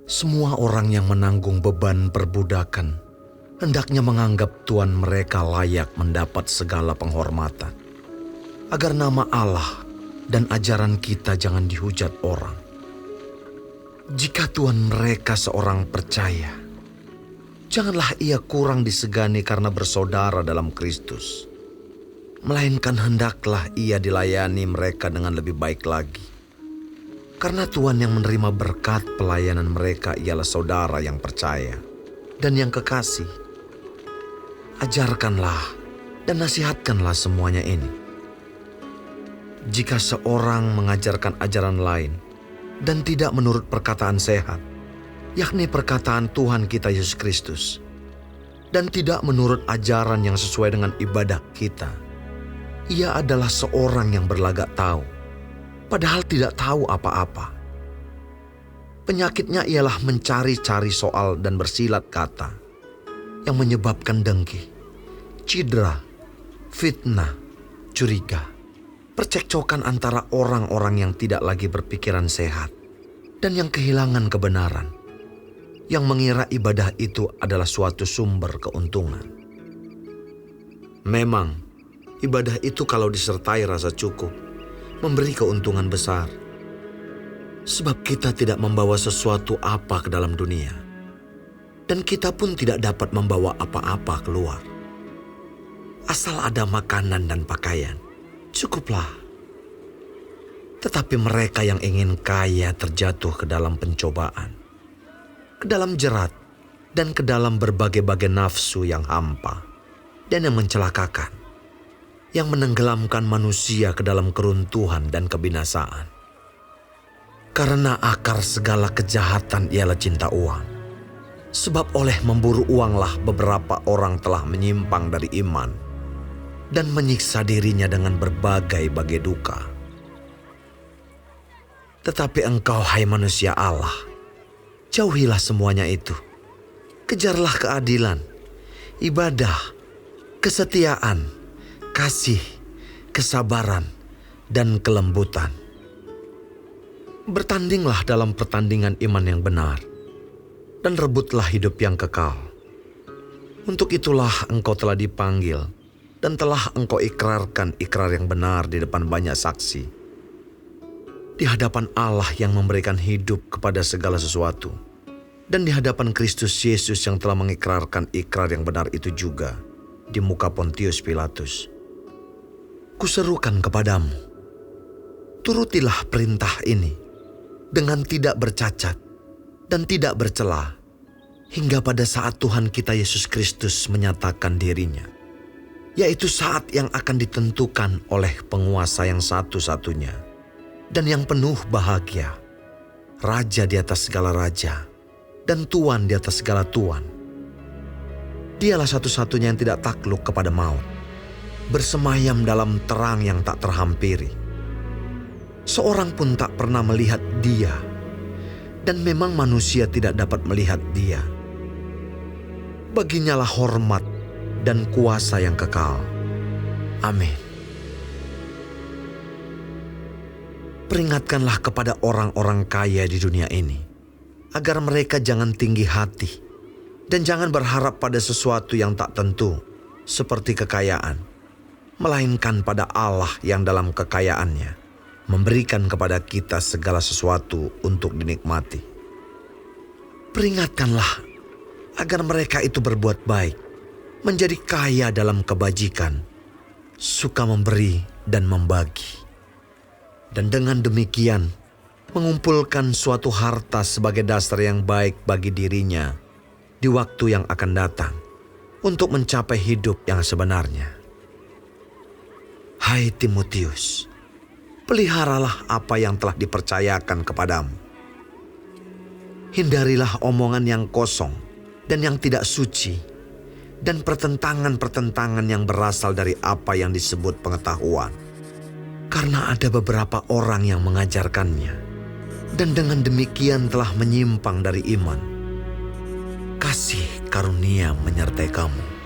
Semua orang yang menanggung beban perbudakan hendaknya menganggap Tuhan mereka layak mendapat segala penghormatan, agar nama Allah dan ajaran kita jangan dihujat orang. Jika Tuhan mereka seorang percaya, janganlah ia kurang disegani karena bersaudara dalam Kristus, melainkan hendaklah ia dilayani mereka dengan lebih baik lagi. Karena Tuhan yang menerima berkat pelayanan mereka ialah saudara yang percaya dan yang kekasih. Ajarkanlah dan nasihatkanlah semuanya ini. Jika seorang mengajarkan ajaran lain dan tidak menurut perkataan sehat, yakni perkataan Tuhan kita Yesus Kristus, dan tidak menurut ajaran yang sesuai dengan ibadah kita, ia adalah seorang yang berlagak tahu, padahal tidak tahu apa-apa. Penyakitnya ialah mencari-cari soal dan bersilat kata yang menyebabkan dengki, cedera, fitnah, curiga, percekcokan antara orang-orang yang tidak lagi berpikiran sehat dan yang kehilangan kebenaran, yang mengira ibadah itu adalah suatu sumber keuntungan. Memang, ibadah itu kalau disertai rasa cukup, memberi keuntungan besar. Sebab kita tidak membawa sesuatu apa ke dalam dunia, dan kita pun tidak dapat membawa apa-apa keluar. Asal ada makanan dan pakaian, cukuplah. Tetapi mereka yang ingin kaya terjatuh ke dalam pencobaan, ke dalam jerat, dan ke dalam berbagai-bagai nafsu yang hampa dan yang mencelakakan, yang menenggelamkan manusia ke dalam keruntuhan dan kebinasaan. Karena akar segala kejahatan ialah cinta uang. Sebab oleh memburu uanglah beberapa orang telah menyimpang dari iman dan menyiksa dirinya dengan berbagai-bagai duka. Tetapi engkau, hai manusia Allah, jauhilah semuanya itu. Kejarlah keadilan, ibadah, kesetiaan, kasih, kesabaran, dan kelembutan. Bertandinglah dalam pertandingan iman yang benar, dan rebutlah hidup yang kekal. Untuk itulah engkau telah dipanggil, dan telah engkau ikrarkan ikrar yang benar di depan banyak saksi, di hadapan Allah yang memberikan hidup kepada segala sesuatu, dan di hadapan Kristus Yesus yang telah mengikrarkan ikrar yang benar itu juga di muka Pontius Pilatus. Kuserukan kepadamu, turutilah perintah ini dengan tidak bercacat dan tidak bercela, hingga pada saat Tuhan kita Yesus Kristus menyatakan dirinya, yaitu saat yang akan ditentukan oleh penguasa yang satu-satunya dan yang penuh bahagia, Raja di atas segala raja dan Tuan di atas segala tuan. Dialah satu-satunya yang tidak takluk kepada maut, bersemayam dalam terang yang tak terhampiri. Seorang pun tak pernah melihat Dia, dan memang manusia tidak dapat melihat Dia. Baginyalah hormat dan kuasa yang kekal. Amin. Peringatkanlah kepada orang-orang kaya di dunia ini, agar mereka jangan tinggi hati, dan jangan berharap pada sesuatu yang tak tentu, seperti kekayaan, melainkan pada Allah yang dalam kekayaannya memberikan kepada kita segala sesuatu untuk dinikmati. Peringatkanlah agar mereka itu berbuat baik, menjadi kaya dalam kebajikan, suka memberi dan membagi. Dan dengan demikian, mengumpulkan suatu harta sebagai dasar yang baik bagi dirinya di waktu yang akan datang, untuk mencapai hidup yang sebenarnya. Hai Timotius, peliharalah apa yang telah dipercayakan kepadamu. Hindarilah omongan yang kosong dan yang tidak suci, dan pertentangan-pertentangan yang berasal dari apa yang disebut pengetahuan. Karena ada beberapa orang yang mengajarkannya, dan dengan demikian telah menyimpang dari iman. Kasih karunia menyertai kamu.